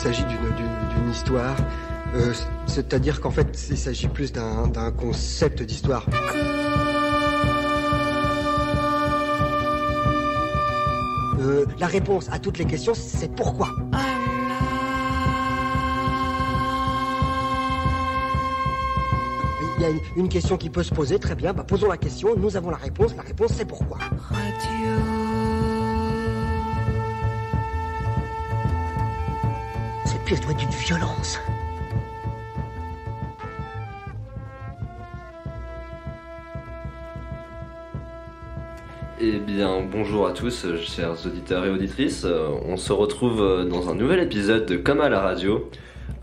s'agit d'une histoire, c'est-à-dire qu'en fait, il s'agit plus d'un concept d'histoire. La réponse à toutes les questions, c'est pourquoi. Il y a une question qui peut se poser, très bien, posons la question, nous avons la réponse c'est pourquoi. Radio. Cette pièce doit être d'une violence. Eh bien, bonjour à tous, chers auditeurs et auditrices. On se retrouve dans un nouvel épisode de Comme à la radio,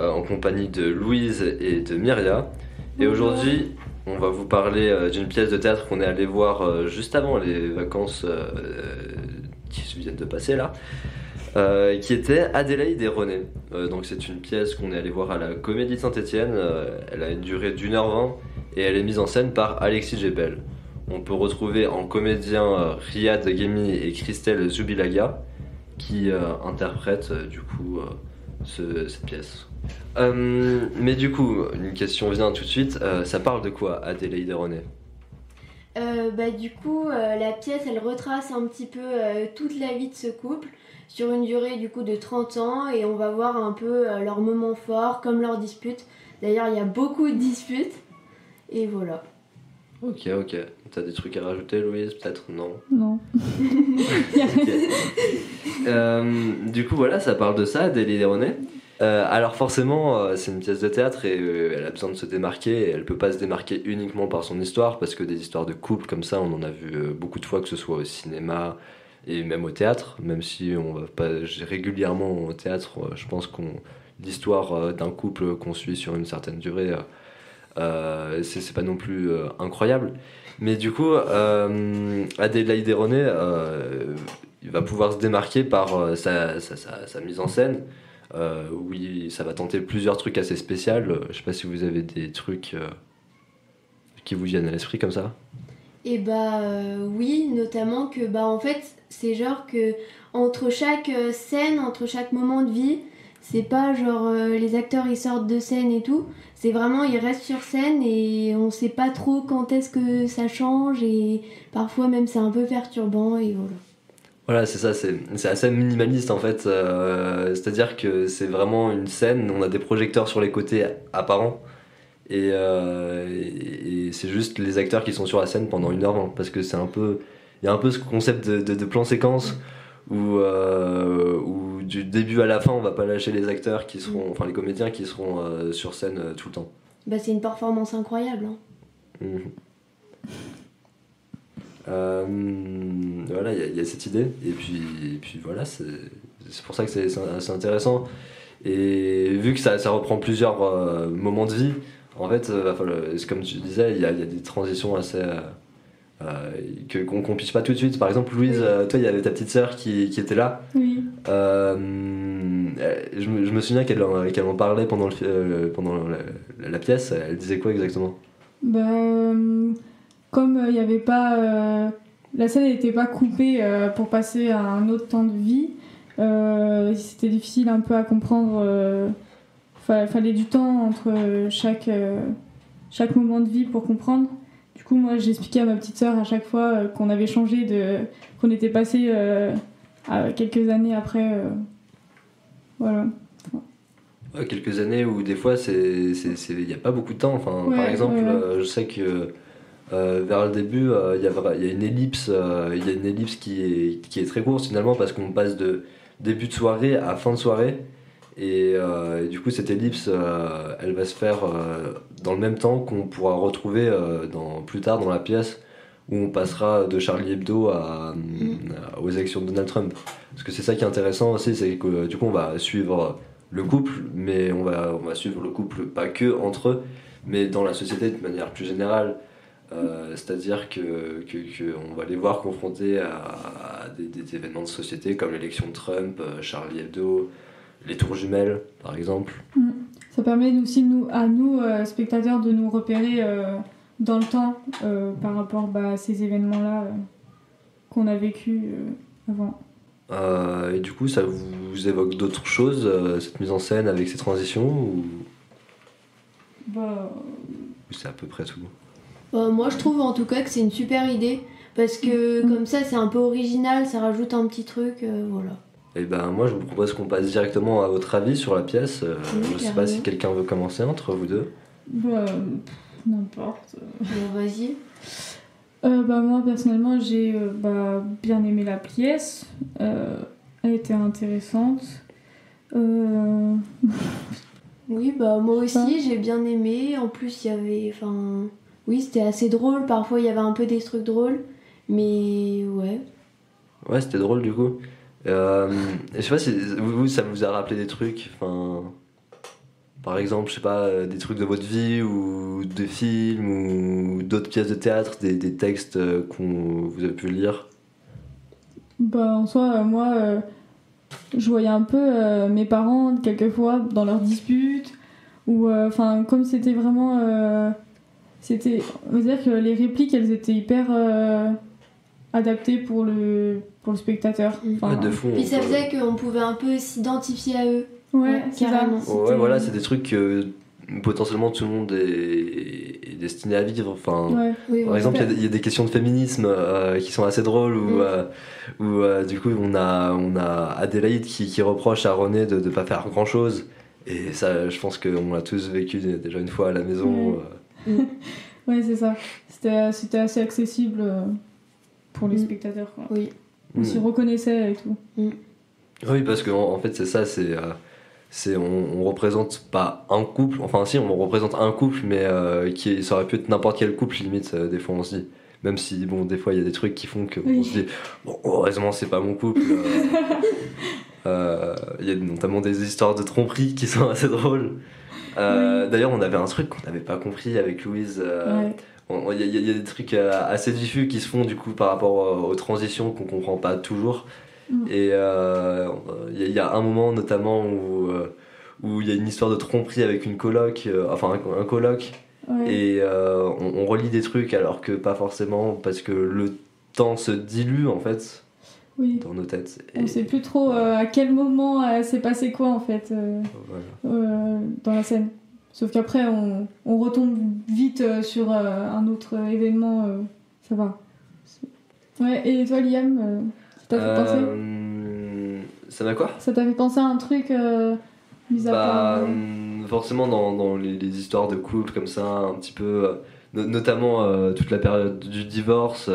en compagnie de Louise et de Myria. Et aujourd'hui, on va vous parler d'une pièce de théâtre qu'on est allé voir juste avant les vacances qui se viennent de passer là, qui était Adélaïde et René. Donc c'est une pièce qu'on est allé voir à la Comédie de Saint-Étienne. Elle a une durée d'1h20 et elle est mise en scène par Alexis Djebel. On peut retrouver en comédien Riyad Ghemi et Christelle Zoubilaga qui interprètent du coup cette pièce. Mais du coup, une question vient tout de suite, ça parle de quoi Adélaïde et René ? Du coup, la pièce elle retrace un petit peu toute la vie de ce couple sur une durée du coup de 30 ans et on va voir un peu leurs moments forts comme leurs disputes. D'ailleurs, il y a beaucoup de disputes et voilà. Ok. T'as des trucs à rajouter, Louise, peut-être ? Non. Du coup, voilà, ça parle de ça, Adélaïde et René. Alors forcément, c'est une pièce de théâtre et elle a besoin de se démarquer. Et elle peut pas se démarquer uniquement par son histoire, parce que des histoires de couple comme ça, on en a vu beaucoup de fois, que ce soit au cinéma et même au théâtre. Même si on va pas régulièrement au théâtre, je pense l'histoire d'un couple qu'on suit sur une certaine durée, c'est pas non plus incroyable. Mais du coup, Adélaïde et René, il va pouvoir se démarquer par sa mise en scène. Oui, ça va tenter plusieurs trucs assez spéciaux. Je sais pas si vous avez des trucs qui vous viennent à l'esprit comme ça. Et oui, notamment que en fait, c'est genre que entre chaque scène, entre chaque moment de vie, c'est pas genre les acteurs ils sortent de scène et tout, c'est vraiment ils restent sur scène et on sait pas trop quand est-ce que ça change et parfois même c'est un peu perturbant et voilà. Voilà, c'est ça, c'est assez minimaliste en fait, c'est-à-dire que c'est vraiment une scène, on a des projecteurs sur les côtés apparents et c'est juste les acteurs qui sont sur la scène pendant 1h20 parce que il y a un peu ce concept de plan séquence où du début à la fin on va pas lâcher les acteurs qui seront, enfin les comédiens qui seront sur scène tout le temps. C'est une performance incroyable hein. Voilà, il y a cette idée et puis voilà, c'est pour ça que c'est assez intéressant et vu que ça reprend plusieurs moments de vie en fait, c'est comme tu disais, il y a des transitions assez qu'on puisse pas tout de suite. Par exemple, Louise, toi il y avait ta petite sœur qui était là. Oui. Je me souviens qu'elle en parlait pendant la pièce. Elle disait quoi exactement ? Comme il y avait pas la scène n'était pas coupée pour passer à un autre temps de vie, c'était difficile un peu à comprendre. Fallait du temps entre chaque moment de vie pour comprendre. Du coup, moi, j'expliquais à ma petite sœur à chaque fois qu'on avait changé qu'on était passé à quelques années après. Voilà. Ouais, quelques années où des fois, il n'y a pas beaucoup de temps. Enfin, par exemple, je sais que vers le début, il y a une ellipse, qui est très courte finalement parce qu'on passe de début de soirée à fin de soirée. Et du coup cette ellipse elle va se faire dans le même temps qu'on pourra retrouver plus tard dans la pièce où on passera de Charlie Hebdo aux actions de Donald Trump, parce que c'est ça qui est intéressant aussi, c'est que du coup on va suivre le couple, mais on va suivre le couple pas que entre eux mais dans la société de manière plus générale, c'est-à-dire que on va les voir confrontés à des événements de société comme l'élection de Trump, Charlie Hebdo, les tours jumelles, par exemple. Ça permet aussi, nous, spectateurs, de nous repérer dans le temps par rapport à ces événements-là qu'on a vécu avant. Et du coup, ça vous évoque d'autres choses, cette mise en scène avec ces transitions, ou c'est à peu près tout? Moi, je trouve en tout cas que c'est une super idée. Parce que comme ça, c'est un peu original, ça rajoute un petit truc, voilà. Et ben moi, je vous propose qu'on passe directement à votre avis sur la pièce. Je sais pas si quelqu'un veut commencer entre vous deux. N'importe. Bon, vas-y. Moi, personnellement, j'ai bien aimé la pièce. Elle était intéressante. Oui, moi aussi, j'ai bien aimé. En plus, il y avait... Oui, c'était assez drôle. Parfois, il y avait un peu des trucs drôles. Mais ouais. Ouais, c'était drôle du coup. Je sais pas si vous, ça vous a rappelé des trucs. Par exemple, je sais pas, des trucs de votre vie ou de films ou d'autres pièces de théâtre, des textes vous avez pu lire. En soi, moi, je voyais un peu mes parents, quelquefois, dans leurs disputes. Ou, comme c'était vraiment... on va dire que les répliques, elles étaient hyper adaptées pour le spectateur. De fond, puis ça faisait qu'on pouvait un peu s'identifier à eux. Ouais, carrément. Ouais, voilà, c'est des trucs que potentiellement tout le monde est destiné à vivre. Oui, par exemple, il y a des questions de féminisme qui sont assez drôles où du coup on a Adélaïde qui reproche à René de pas faire grand chose. Et ça, je pense qu'on l'a tous vécu déjà une fois à la maison. Ouais, c'est ça. C'était assez accessible pour les spectateurs, quoi. Oui. On s'y reconnaissait et tout. Oui, parce qu'en fait, c'est ça, on représente pas un couple, enfin si, on représente un couple, mais ça aurait pu être n'importe quel couple, limite, des fois on se dit. Même si, bon, des fois il y a des trucs qui font qu'on se dit, bon, heureusement c'est pas mon couple. Il y a notamment des histoires de tromperie qui sont assez drôles. D'ailleurs, on avait un truc qu'on n'avait pas compris avec Louise. Il y a des trucs assez diffus qui se font du coup par rapport aux transitions qu'on comprend pas toujours. Et il y a un moment notamment où il y a une histoire de tromperie avec une coloc, un coloc. Et on relit des trucs alors que pas forcément, parce que le temps se dilue en fait dans nos têtes. On sait plus trop à quel moment s'est passé quoi en fait dans la scène. Sauf qu'après on retombe vite sur un autre événement, ça va. Ouais, et toi Liam, ça t'a fait penser Ça m'a quoi? Ça t'a fait penser à un truc mis à part forcément dans les histoires de couple comme ça, un petit peu, notamment toute la période du divorce.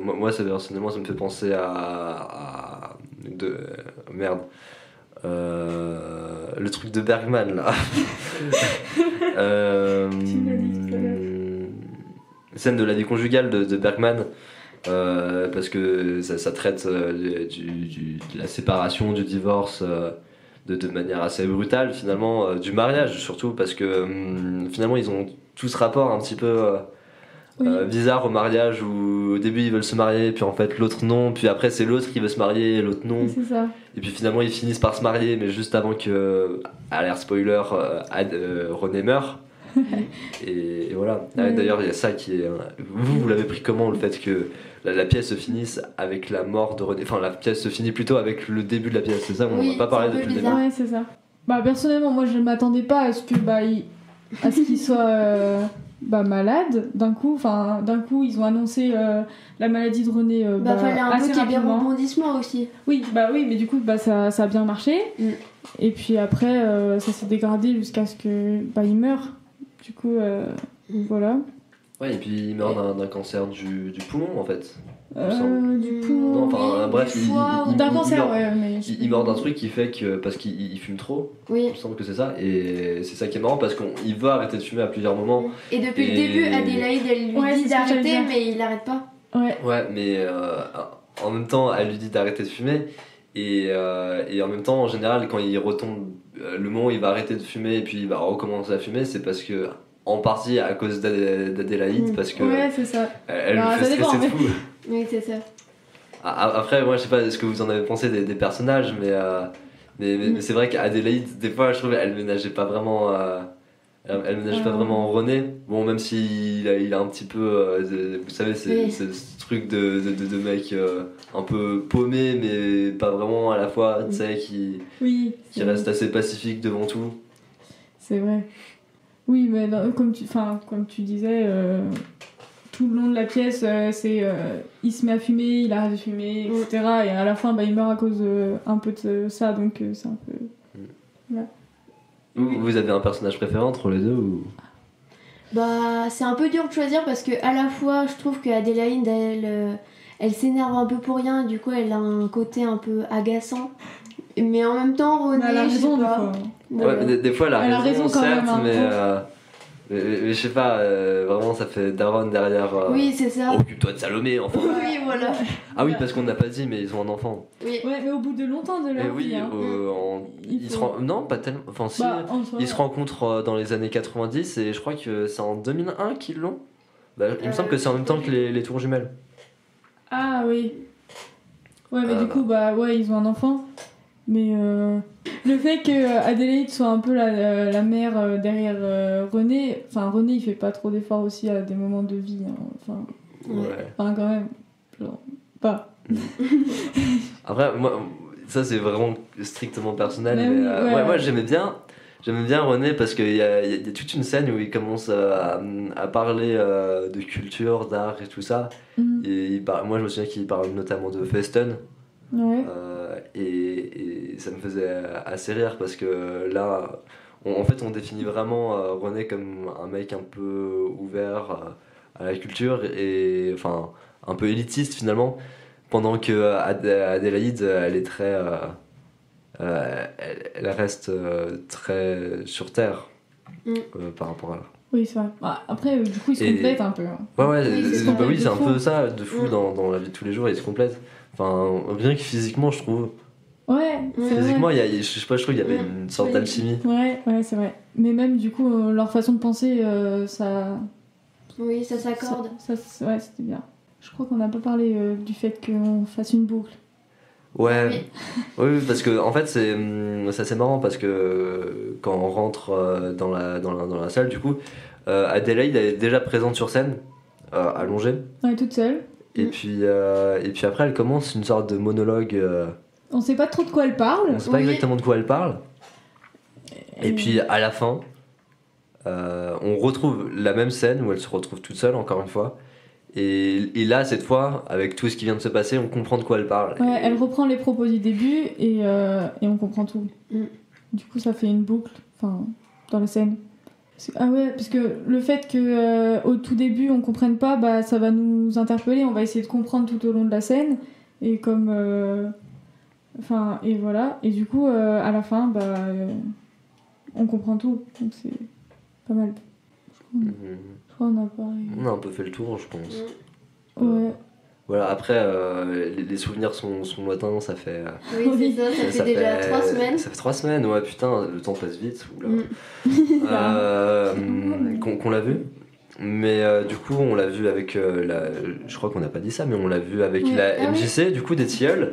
Moi ça, personnellement, ça me fait penser le truc de Bergman là. Scène de la vie conjugale de Bergman. Parce que ça traite de la séparation, du divorce de manière assez brutale, finalement, du mariage surtout, parce que finalement ils ont tout ce rapport un petit peu bizarre au mariage, où au début ils veulent se marier, puis en fait l'autre non, puis après c'est l'autre qui veut se marier, l'autre non. C'est ça. Et puis finalement ils finissent par se marier, mais juste avant que, alerte spoiler, René meurt. Et voilà. D'ailleurs il y a ça qui est... Vous l'avez pris comment, le fait que la pièce se finisse avec la mort de René? Enfin, la pièce se finit plutôt avec le début de la pièce, c'est ça? On n'a pas parlé depuis le début. Ouais, c'est ça. Personnellement, moi je ne m'attendais pas à ce que qu'il soit malade d'un coup. D'un coup ils ont annoncé la maladie de René fallait un peu qu'il y ait des rapidement. rebondissements aussi. Oui, mais du coup ça a bien marché. Et puis après ça s'est dégradé jusqu'à ce que il meure. Du coup voilà. Ouais, et puis il meurt d'un cancer du poumon en fait. Du poumon. Non, bref, d'un cancer, il meurt d'un truc qui fait que, parce qu'il fume trop. Oui. Il me semble que c'est ça, et c'est ça qui est marrant parce qu'il veut arrêter de fumer à plusieurs moments. Et depuis le début, Adélaïde elle lui dit d'arrêter, mais il n'arrête pas. Ouais, mais en même temps, elle lui dit d'arrêter de fumer. Et en même temps, en général, quand il retombe, le moment où il va arrêter de fumer et puis il va recommencer à fumer, c'est parce que, en partie à cause d'Adélaïde, parce que c'est ça. Elle le fait stresser de fou. Oui, c'est ça. Après, moi je sais pas ce que vous en avez pensé des personnages, mais c'est vrai qu'Adélaïde, des fois je trouve elle ménageait pas vraiment Elle ménage pas vraiment René. Bon, même s'il il a un petit peu. Vous savez, c'est ce truc de mec un peu paumé, mais pas vraiment à la fois, tu sais, qui reste assez pacifique devant tout. C'est vrai. Oui, mais comme tu disais, tout le long de la pièce, il se met à fumer, il arrête de fumer, etc. Et à la fin, il meurt à cause un peu de ça, donc c'est un peu. Ouais. Vous avez un personnage préféré entre les deux ou... C'est un peu dur de choisir parce que à la fois je trouve que Adélaïde elle s'énerve un peu pour rien, du coup elle a un côté un peu agaçant, mais en même temps René, elle a raison, je sais pas. Des fois elle a raison quand certes, même, mais je sais pas, vraiment ça fait Daron derrière. Oui, c'est ça. Occupe-toi de Salomé, enfin. Oui, voilà. Ah oui, parce qu'on n'a pas dit, mais ils ont un enfant. Oui. Ouais, mais au bout de longtemps de leur vie. Non, pas tellement. Enfin, si. Ils se rencontrent dans les années 90 et je crois que c'est en 2001 qu'ils l'ont. Il me semble que c'est en même temps que les tours jumelles. Ah oui. Ouais, mais du coup, ils ont un enfant. Mais le fait que Adélaïde soit un peu la mère derrière René, enfin René il fait pas trop d'efforts aussi à des moments de vie, hein. Enfin quand même, genre, pas. Après moi, ça c'est vraiment strictement personnel, mais oui, moi j'aimais bien René parce qu'il y a toute une scène où il commence à parler de culture, d'art et tout ça. Et moi je me souviens qu'il parle notamment de Festen. Ouais. Et ça me faisait assez rire parce que là en fait on définit vraiment René comme un mec un peu ouvert à la culture et enfin un peu élitiste finalement, pendant que Adélaïde elle est très elle reste très sur terre par rapport à là. Oui, c'est vrai. Après du coup ils se complètent un peu, hein. Oui, c'est un peu ça de fou dans la vie de tous les jours, ils se complètent. Enfin, bien que physiquement, je trouve. Ouais, physiquement, je sais pas, je trouve qu'il y avait une sorte d'alchimie. Ouais, c'est vrai. Mais même du coup, leur façon de penser, ça. Oui, ça s'accorde. Ouais, c'était bien. Je crois qu'on n'a pas parlé du fait qu'on fasse une boucle. Ouais, oui, parce que en fait, c'est assez marrant parce que quand on rentre dans la salle, du coup, Adélaïde est déjà présente sur scène, allongée. Ouais, toute seule. Et puis après, elle commence une sorte de monologue. On sait pas trop de quoi elle parle. On sait pas exactement de quoi elle parle. Et puis à la fin, on retrouve la même scène où elle se retrouve toute seule, encore une fois. Et là, cette fois, avec tout ce qui vient de se passer, on comprend de quoi elle parle. Ouais, elle reprend les propos du début et on comprend tout. Du coup, ça fait une boucle, dans la scène. Parce que le fait qu'au tout début on comprenne pas, ça va nous interpeller, on va essayer de comprendre tout au long de la scène, et comme et voilà, et du coup à la fin on comprend tout, donc c'est pas mal. Je crois qu'on a parlé. On a un peu fait le tour, je pense. Ouais. Voilà, après les souvenirs sont lointains, ça fait. Oui, c'est ça, ça fait déjà 3 semaines. Ça fait 3 semaines, ouais, putain, le temps passe vite. Qu'on l'a vu. Mais du coup, on l'a vu avec je crois qu'on n'a pas dit ça, mais on l'a vu avec la MJC, du coup, des Tilleuls.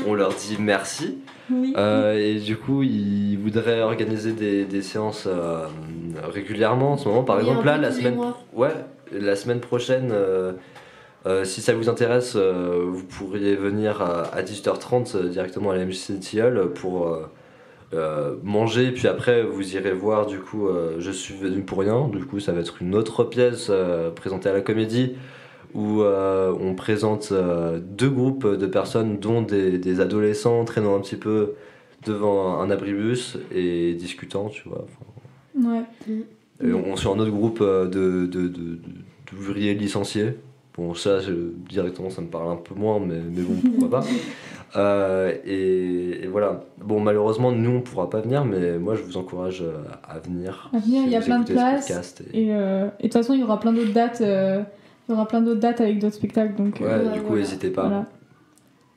On leur dit merci. Oui. Et du coup, ils voudraient organiser des séances régulièrement en ce moment. Par exemple, là, la semaine prochaine. Si ça vous intéresse, vous pourriez venir à 18h30 directement à la MJC Tilleul pour manger, puis après vous irez voir du coup Je suis venu pour rien. Du coup, ça va être une autre pièce présentée à la Comédie où on présente 2 groupes de personnes, dont des adolescents traînant un petit peu devant un abribus et discutant, tu vois. Ouais. Et on suit un autre groupe d'ouvriers licenciés. Bon, ça, directement, ça me parle un peu moins, mais bon, pourquoi pas. Et voilà. Bon, malheureusement, nous, on pourra pas venir, mais moi, je vous encourage à venir. Il y a plein de places. Et de toute façon, il y aura plein d'autres dates. Il y aura plein d'autres dates avec d'autres spectacles. Donc, du coup, n'hésitez pas. Voilà.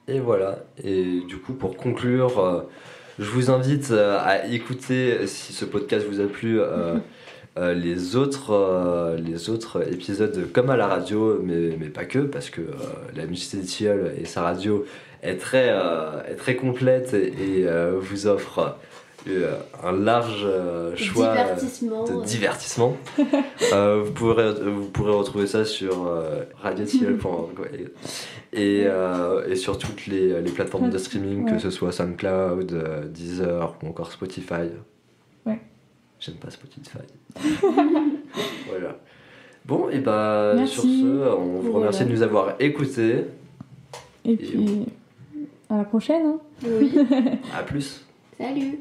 Et voilà. Et du coup, pour conclure, je vous invite à écouter, si ce podcast vous a plu, les autres épisodes comme à la radio, mais pas que, parce que la MJC Tilleul et sa radio est très complète et vous offre un large choix de divertissement. Vous pourrez retrouver ça sur radiotiel.org et sur toutes les plateformes de streaming, que ce soit SoundCloud, Deezer ou encore Spotify. Ouais. J'aime pas Spotify. Voilà. Bon, et sur ce, on vous remercie de nous avoir écoutés. Et puis, à la prochaine. Hein. Oui. À plus. Salut.